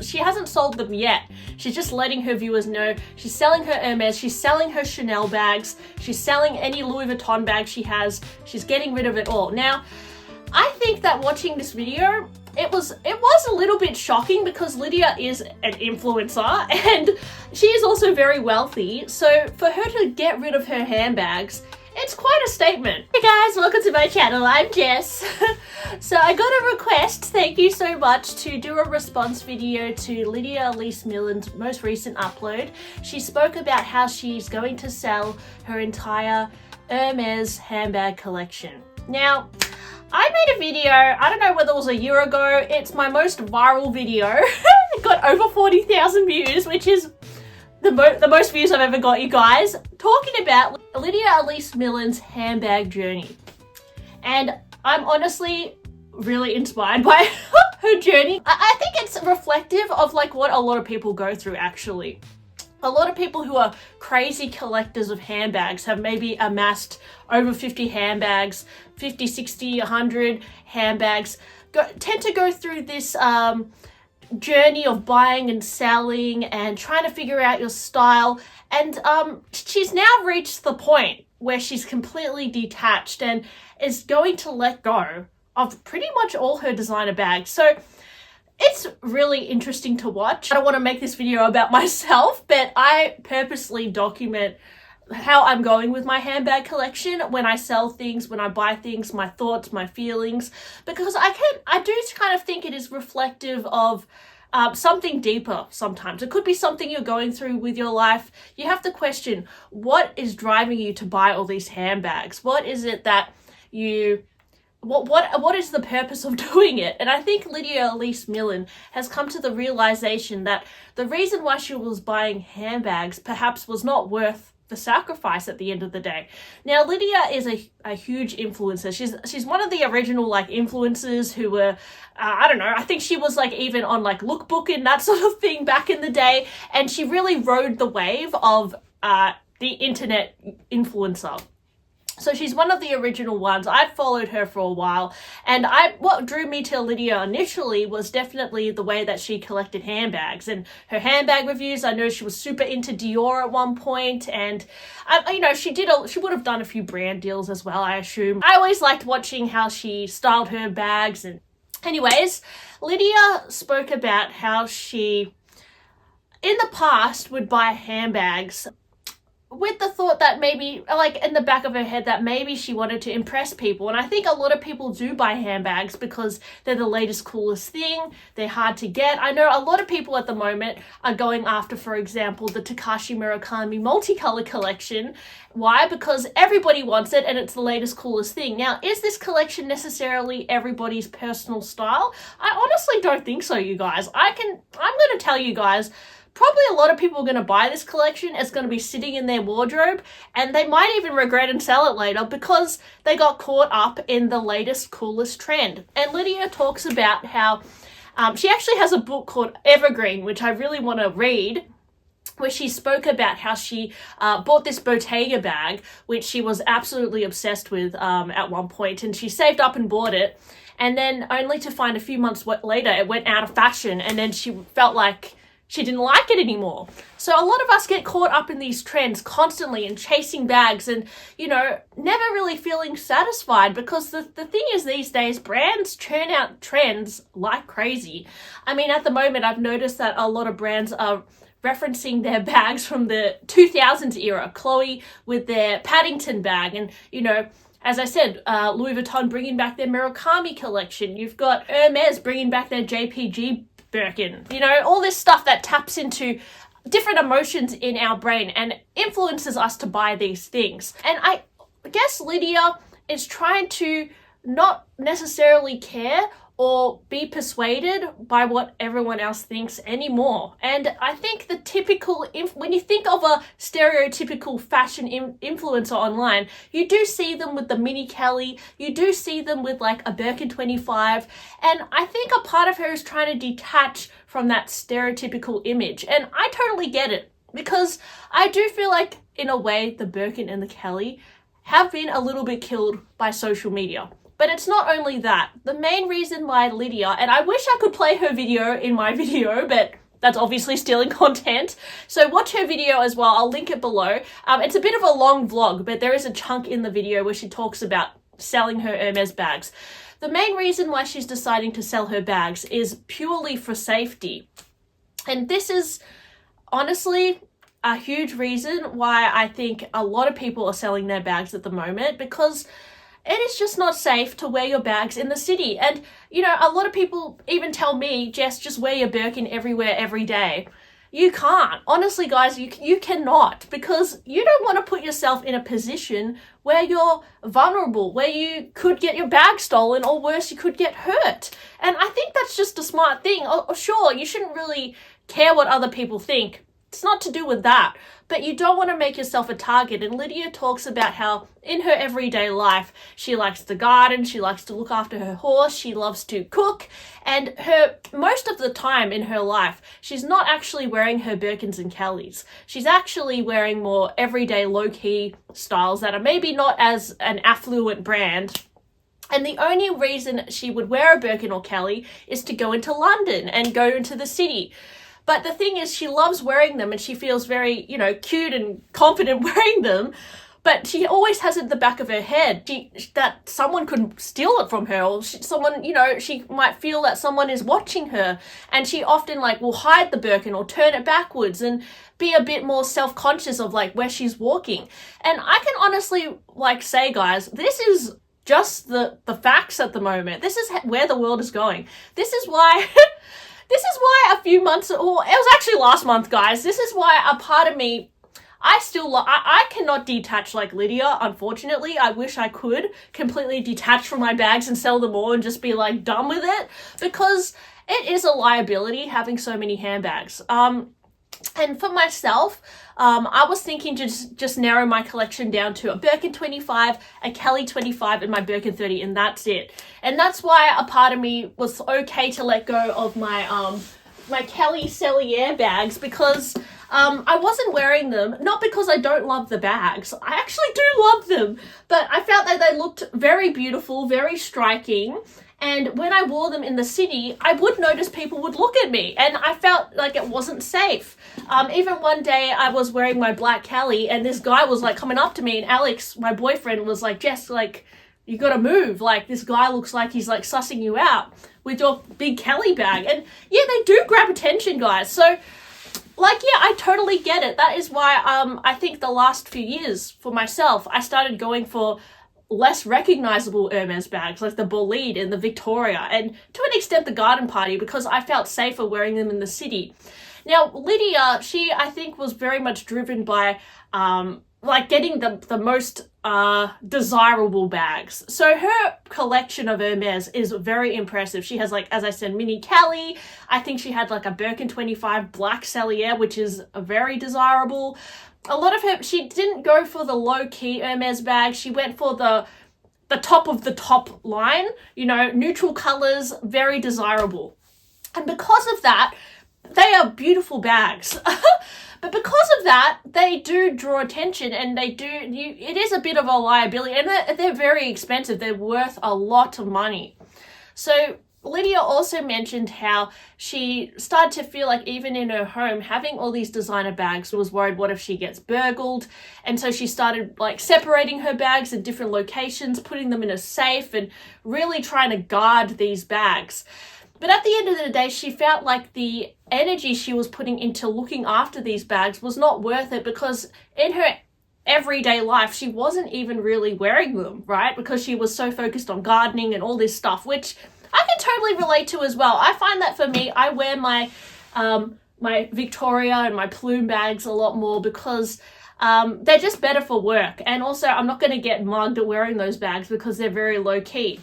she hasn't sold them yet. She's just letting her viewers know she's selling her Hermes, she's selling her Chanel bags, she's selling any Louis Vuitton bag she has, she's getting rid of it all. Now, I think that watching this video, it was a little bit shocking because Lydia is an influencer and she is also very wealthy. So for her to get rid of her handbags, it's quite a statement. Hey guys, welcome to my channel. I'm Jess. So I got a request, thank you so much, to do a response video to Lydia Elise Millen's most recent upload. She spoke about how she's going to sell her entire Hermes handbag collection. Now, I made a video, I don't know whether it was a year ago, it's my most viral video. It got over 40,000 views, which is the most views I've ever got, you guys, talking about Lydia Elise Millen's handbag journey. And I'm honestly really inspired by her journey. I think it's reflective of like what a lot of people go through actually. A lot of people who are crazy collectors of handbags have maybe amassed over 50 handbags, 50, 60, 100 handbags, tend to go through this journey of buying and selling and trying to figure out your style. And she's now reached the point where she's completely detached and is going to let go of pretty much all her designer bags. So it's really interesting to watch. I don't want to make this video about myself, but I purposely document how I'm going with my handbag collection, when I sell things, when I buy things, my thoughts, my feelings, because I do kind of think it is reflective of something deeper sometimes. It could be something you're going through with your life. You have to question, what is driving you to buy all these handbags? What is it that you... What is the purpose of doing it? And I think Lydia Elise Millen has come to the realization that the reason why she was buying handbags perhaps was not worth the sacrifice at the end of the day. Now, Lydia is a huge influencer. She's one of the original like influencers who were, I don't know, I think she was like even on like lookbook and that sort of thing back in the day. And she really rode the wave of the internet influencer. So she's one of the original ones. I've followed her for a while, and what drew me to Lydia initially was definitely the way that she collected handbags and her handbag reviews. I know she was super into Dior at one point, and you know, she would have done a few brand deals as well, I assume. I always liked watching how she styled her bags. And anyways, Lydia spoke about how she in the past would buy handbags with the thought that maybe, like in the back of her head, that maybe she wanted to impress people. And I think a lot of people do buy handbags because they're the latest, coolest thing. They're hard to get. I know a lot of people at the moment are going after, for example, the Takashi Murakami multicolor collection. Why? Because everybody wants it and it's the latest, coolest thing. Now, is this collection necessarily everybody's personal style? I honestly don't think so, you guys. I'm going to tell you guys, probably a lot of people are going to buy this collection. It's going to be sitting in their wardrobe and they might even regret and sell it later because they got caught up in the latest, coolest trend. And Lydia talks about how she actually has a book called Evergreen, which I really want to read, where she spoke about how she bought this Bottega bag, which she was absolutely obsessed with at one point, and she saved up and bought it. And then only to find a few months later, it went out of fashion, and then she felt like she didn't like it anymore. So a lot of us get caught up in these trends constantly and chasing bags and, you know, never really feeling satisfied, because the thing is these days, brands churn out trends like crazy. I mean, at the moment, I've noticed that a lot of brands are referencing their bags from the 2000s era. Chloe with their Paddington bag, and, you know, as I said, Louis Vuitton bringing back their Murakami collection. You've got Hermes bringing back their JPG Birkin. You know, all this stuff that taps into different emotions in our brain and influences us to buy these things. And I guess Lydia is trying to not necessarily care or be persuaded by what everyone else thinks anymore. And I think the typical, when you think of a stereotypical fashion influencer online, you do see them with the mini Kelly, you do see them with like a Birkin 25, and I think a part of her is trying to detach from that stereotypical image. And I totally get it, because I do feel like, in a way, the Birkin and the Kelly have been a little bit killed by social media. But it's not only that. The main reason why Lydia, and I wish I could play her video in my video, but that's obviously stealing content. So watch her video as well. I'll link it below. It's a bit of a long vlog, but there is a chunk in the video where she talks about selling her Hermes bags. The main reason why she's deciding to sell her bags is purely for safety. And this is honestly a huge reason why I think a lot of people are selling their bags at the moment, because it is just not safe to wear your bags in the city. And, you know, a lot of people even tell me, Jess, just wear your Birkin everywhere, every day. You can't. Honestly, guys, you cannot, because you don't want to put yourself in a position where you're vulnerable, where you could get your bag stolen, or worse, you could get hurt. And I think that's just a smart thing. Sure, you shouldn't really care what other people think. It's not to do with that, but you don't want to make yourself a target. And Lydia talks about how in her everyday life, she likes to garden, she likes to look after her horse, she loves to cook, and most of the time in her life, she's not actually wearing her Birkins and Kellys. She's actually wearing more everyday low-key styles that are maybe not as an affluent brand. And the only reason she would wear a Birkin or Kelly is to go into London and go into the city. But the thing is, she loves wearing them and she feels very, you know, cute and confident wearing them. But she always has it at the back of her head that someone could steal it from her, or someone, you know, she might feel that someone is watching her. And she often will hide the Birkin or turn it backwards and be a bit more self-conscious of where she's walking. And I can honestly say, guys, this is just the facts at the moment. This is where the world is going. This is why... This is why a few months, or it was actually last month, guys. This is why a part of me, I cannot detach like Lydia, unfortunately. I wish I could completely detach from my bags and sell them all and just be done with it, because it is a liability having so many handbags. And for myself, I was thinking to just narrow my collection down to a Birkin 25, a Kelly 25, and my Birkin 30, and that's it. And that's why a part of me was okay to let go of my my Kelly Cellier bags, because I wasn't wearing them, not because I don't love the bags. I actually do love them, but I felt that they looked very beautiful, very striking. And when I wore them in the city, I would notice people would look at me, and I felt like it wasn't safe. Even one day I was wearing my black Kelly, and this guy was coming up to me, and Alex, my boyfriend, was like, Jess, you gotta move. This guy looks like he's sussing you out with your big Kelly bag. And yeah, they do grab attention, guys. So yeah, I totally get it. That is why I think the last few years for myself, I started going for less recognizable Hermes bags, like the Bolide and the Victoria, and to an extent the Garden Party, because I felt safer wearing them in the city. Now, Lydia, she, I think, was very much driven by getting the most desirable bags. So her collection of Hermes is very impressive. She has, as I said, mini Kelly. I think she had a Birkin 25 black Cellier, which is very desirable. A lot of her, she didn't go for the low-key Hermes bag. She went for the top of the top line, neutral colors, very desirable. And because of that, they are beautiful bags. But because of that, they do draw attention, and it is a bit of a liability, and they're very expensive. They're worth a lot of money. So Lydia also mentioned how she started to feel even in her home, having all these designer bags, was worried, what if she gets burgled? And so she started separating her bags in different locations, putting them in a safe, and really trying to guard these bags. But at the end of the day, she felt like the energy she was putting into looking after these bags was not worth it, because in her everyday life, she wasn't even really wearing them, right? Because she was so focused on gardening and all this stuff, which I can totally relate to as well. I find that for me, I wear my my Victoria and my Plume bags a lot more, because they're just better for work. And also, I'm not going to get mugged at wearing those bags because they're very low key.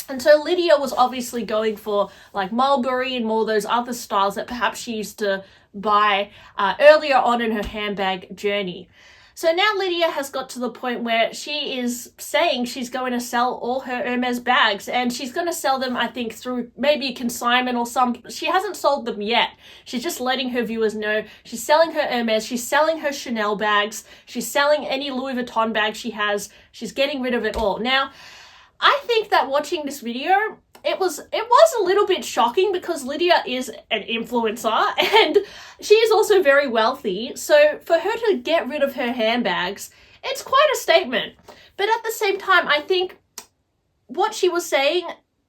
And so Lydia was obviously going for Mulberry and more those other styles that perhaps she used to buy earlier on in her handbag journey. So now Lydia has got to the point where she is saying she's going to sell all her Hermes bags, and she's going to sell them, I think, through maybe consignment or she hasn't sold them yet. She's just letting her viewers know she's selling her Hermes, she's selling her Chanel bags, she's selling any Louis Vuitton bag she has, she's getting rid of it all. Now, I think that watching this video, it was a little bit shocking because Lydia is an influencer and she is also very wealthy. So for her to get rid of her handbags, it's quite a statement. But at the same time, I think what she was saying,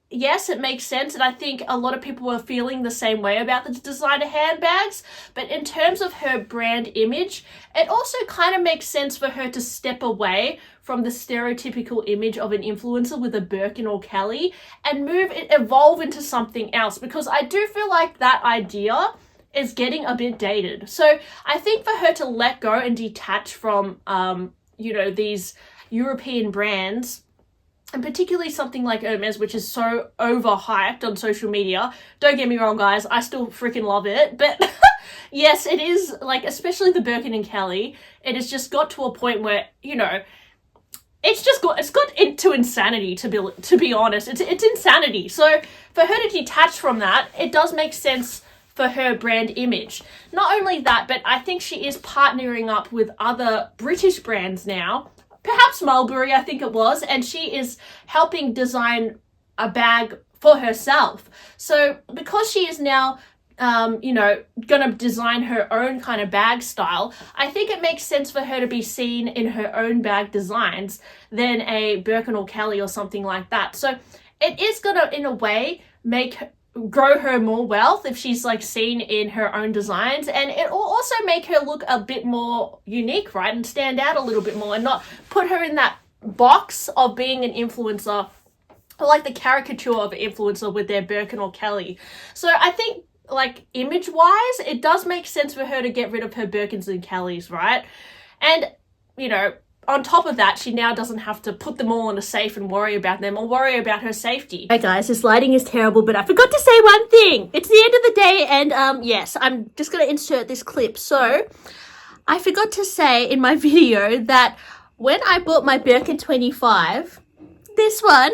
yes, it makes sense, and I think a lot of people were feeling the same way about the designer handbags, but in terms of her brand image, it also kind of makes sense for her to step away from the stereotypical image of an influencer with a Birkin or Kelly and evolve into something else, because I do feel like that idea is getting a bit dated. So I think for her to let go and detach from, these European brands, and particularly something like HERMES, which is so overhyped on social media. Don't get me wrong, guys. I still freaking love it. But yes, it is, like, especially the Birkin and Kelly, it has just got to a point where, it's got into insanity, to be honest. It's insanity. So for her to detach from that, it does make sense for her brand image. Not only that, but I think she is partnering up with other British brands now, perhaps Mulberry, I think it was, and she is helping design a bag for herself. So because she is now, gonna design her own kind of bag style, I think it makes sense for her to be seen in her own bag designs than a Birkin or Kelly or something like that. So it is gonna, in a way, grow her more wealth if she's like seen in her own designs, and it will also make her look a bit more unique, right, and stand out a little bit more and not put her in that box of being an influencer, or like the caricature of an influencer with their Birkin or Kelly. So I think, like, image wise, it does make sense for her to get rid of her Birkins and Kellys, right? And on top of that, she now doesn't have to put them all in a safe and worry about them or worry about her safety. Hey guys, this lighting is terrible, but I forgot to say one thing. It's the end of the day, and yes, I'm just going to insert this clip. So, I forgot to say in my video that when I bought my Birkin 25, this one,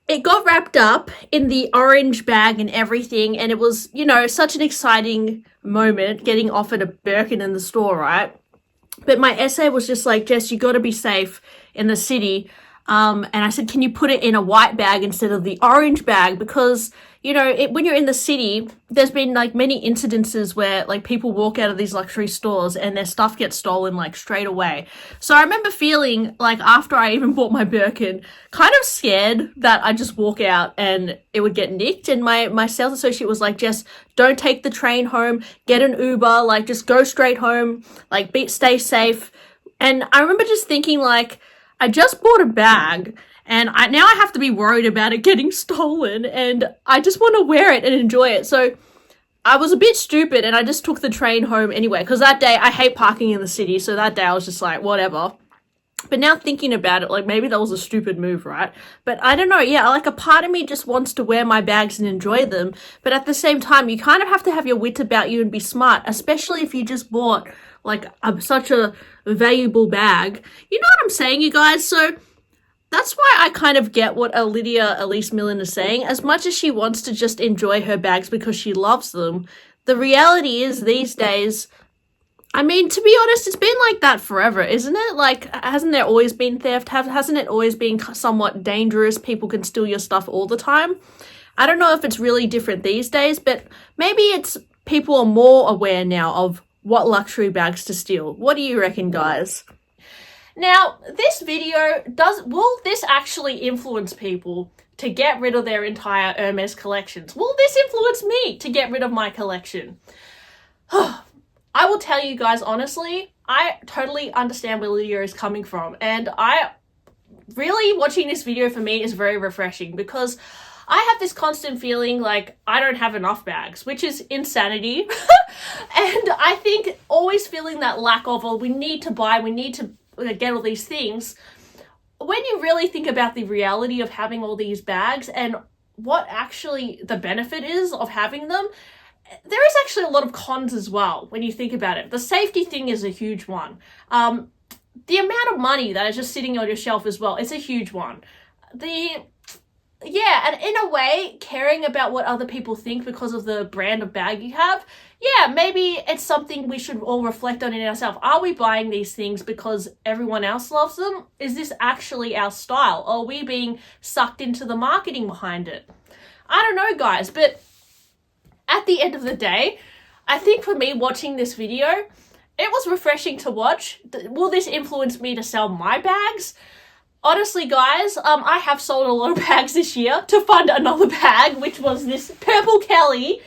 it got wrapped up in the orange bag and everything, and it was, such an exciting moment getting offered a Birkin in the store, right? But my essay was just like, Jess, you got to be safe in the city. And I said, can you put it in a white bag instead of the orange bag? Because, when you're in the city, there's been like many incidences where like people walk out of these luxury stores and their stuff gets stolen like straight away. So I remember feeling like after I even bought my Birkin, kind of scared that I'd just walk out and it would get nicked. And my sales associate was like, Jess, don't take the train home, get an Uber, like just go straight home, like stay safe. And I remember just thinking like, I just bought a bag and now I have to be worried about it getting stolen, and I just want to wear it and enjoy it. So I was a bit stupid and I just took the train home anyway, because that day I hate parking in the city. So that day I was just like, whatever. But now thinking about it, like maybe that was a stupid move, right? But I don't know. Yeah, like a part of me just wants to wear my bags and enjoy them. But at the same time, you kind of have to have your wits about you and be smart, especially if you just bought like such a valuable bag. You know what I'm saying, you guys? So that's why I kind of get what Lydia Elise Millen is saying. As much as she wants to just enjoy her bags because she loves them, the reality is these days, I mean, to be honest, it's been like that forever, isn't it? Like, hasn't there always been theft? Hasn't it always been somewhat dangerous? People can steal your stuff all the time. I don't know if it's really different these days, but maybe it's people are more aware now of what luxury bags to steal. What do you reckon, guys? Now, this video, will this actually influence people to get rid of their entire HERMES collections? Will this influence me to get rid of my collection? I will tell you guys honestly, I totally understand where Lydia is coming from, and watching this video for me is very refreshing, because I have this constant feeling like I don't have enough bags, which is insanity. And I think always feeling that lack of, we need to get all these things. When you really think about the reality of having all these bags and what actually the benefit is of having them, there is actually a lot of cons as well when you think about it. The safety thing is a huge one. The amount of money that is just sitting on your shelf as well, it's a huge one. yeah, and in a way, caring about what other people think because of the brand of bag you have, yeah, maybe it's something we should all reflect on in ourselves. Are we buying these things because everyone else loves them? Is this actually our style? Or are we being sucked into the marketing behind it? I don't know, guys, but at the end of the day, I think for me watching this video, it was refreshing to watch. Will this influence me to sell my bags? Honestly, guys, I have sold a lot of bags this year to fund another bag, which was this Purple Kelly.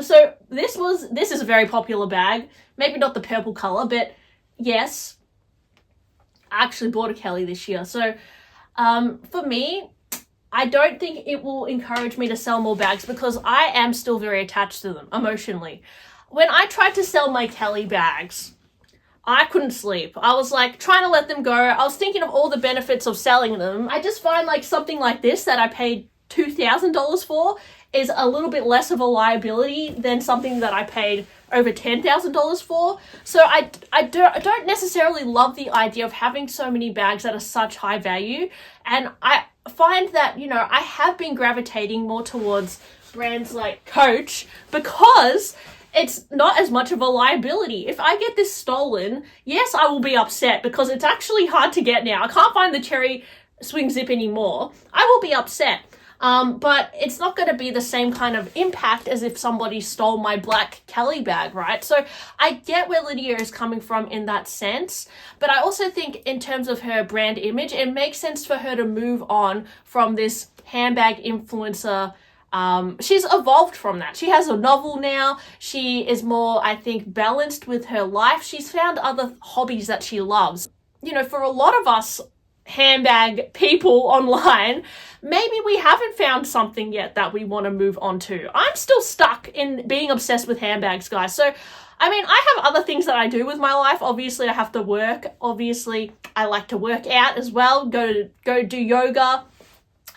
So this is a very popular bag. Maybe not the purple color, but yes, I actually bought a Kelly this year. So for me, I don't think it will encourage me to sell more bags because I am still very attached to them emotionally. When I tried to sell my Kelly bags, I couldn't sleep. I was like trying to let them go. I was thinking of all the benefits of selling them. I just find like something like this that I paid $2,000 for is a little bit less of a liability than something that I paid over $10,000 for. So I don't necessarily love the idea of having so many bags that are such high value. And I find that, you know, I have been gravitating more towards brands like Coach because it's not as much of a liability. If I get this stolen, yes, I will be upset because it's actually hard to get now. I can't find the cherry swing zip anymore. I will be upset. But it's not going to be the same kind of impact as if somebody stole my black Kelly bag, right? So I get where Lydia is coming from in that sense, but I also think in terms of her brand image, it makes sense for her to move on from this handbag influencer. She's evolved from that. She has a novel now. She is more, I think, balanced with her life. She's found other hobbies that she loves. You know, for a lot of us handbag people online, maybe we haven't found something yet that we want to move on to. I'm still stuck in being obsessed with handbags, guys. So, I mean, I have other things that I do with my life. Obviously, I have to work. Obviously, I like to work out as well, go do yoga.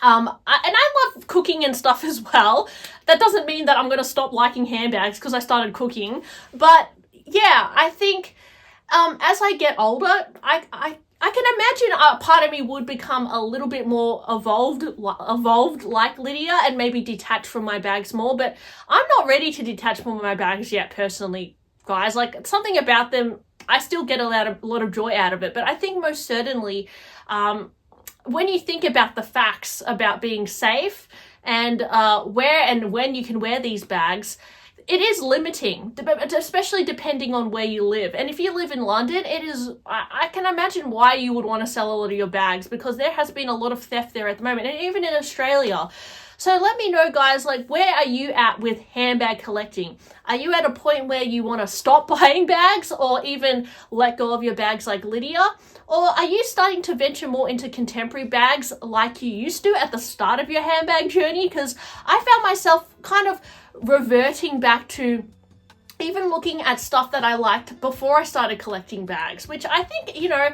And I love cooking and stuff as well. That doesn't mean that I'm going to stop liking handbags because I started cooking. But yeah, I think as I get older, I can imagine a part of me would become a little bit more evolved like Lydia and maybe detach from my bags more. But I'm not ready to detach from my bags yet, personally, guys. Like, something about them, I still get a lot of joy out of it. But I think most certainly, when you think about the facts about being safe and where and when you can wear these bags, it is limiting, especially depending on where you live. And if you live in London, it is, I can imagine why you would want to sell a lot of your bags because there has been a lot of theft there at the moment, and even in Australia. So let me know, guys, like, where are you at with handbag collecting? Are you at a point where you want to stop buying bags or even let go of your bags like Lydia? Or are you starting to venture more into contemporary bags like you used to at the start of your handbag journey? Because I found myself kind of reverting back to even looking at stuff that I liked before I started collecting bags, which I think, you know,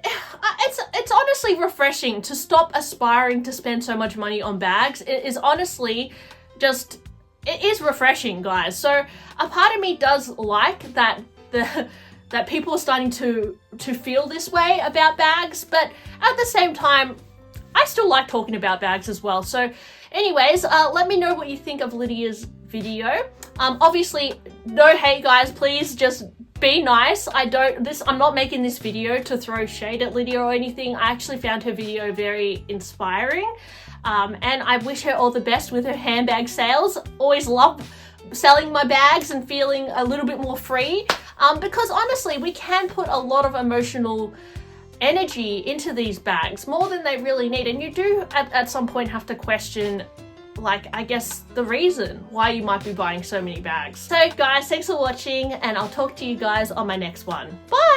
it's honestly refreshing to stop aspiring to spend so much money on bags. It is honestly just, it is refreshing, guys. So a part of me does like that that people are starting to feel this way about bags, but at the same time, I still like talking about bags as well. So anyways, let me know what you think of Lydia's video. Obviously, no hate, guys, please just be nice. I'm not making this video to throw shade at Lydia or anything. I actually found her video very inspiring. And I wish her all the best with her handbag sales. Always love selling my bags and feeling a little bit more free. Because honestly, we can put a lot of emotional energy into these bags, more than they really need. And you do at some point have to question, like, I guess the reason why you might be buying so many bags. So guys, thanks for watching, and I'll talk to you guys on my next one. Bye!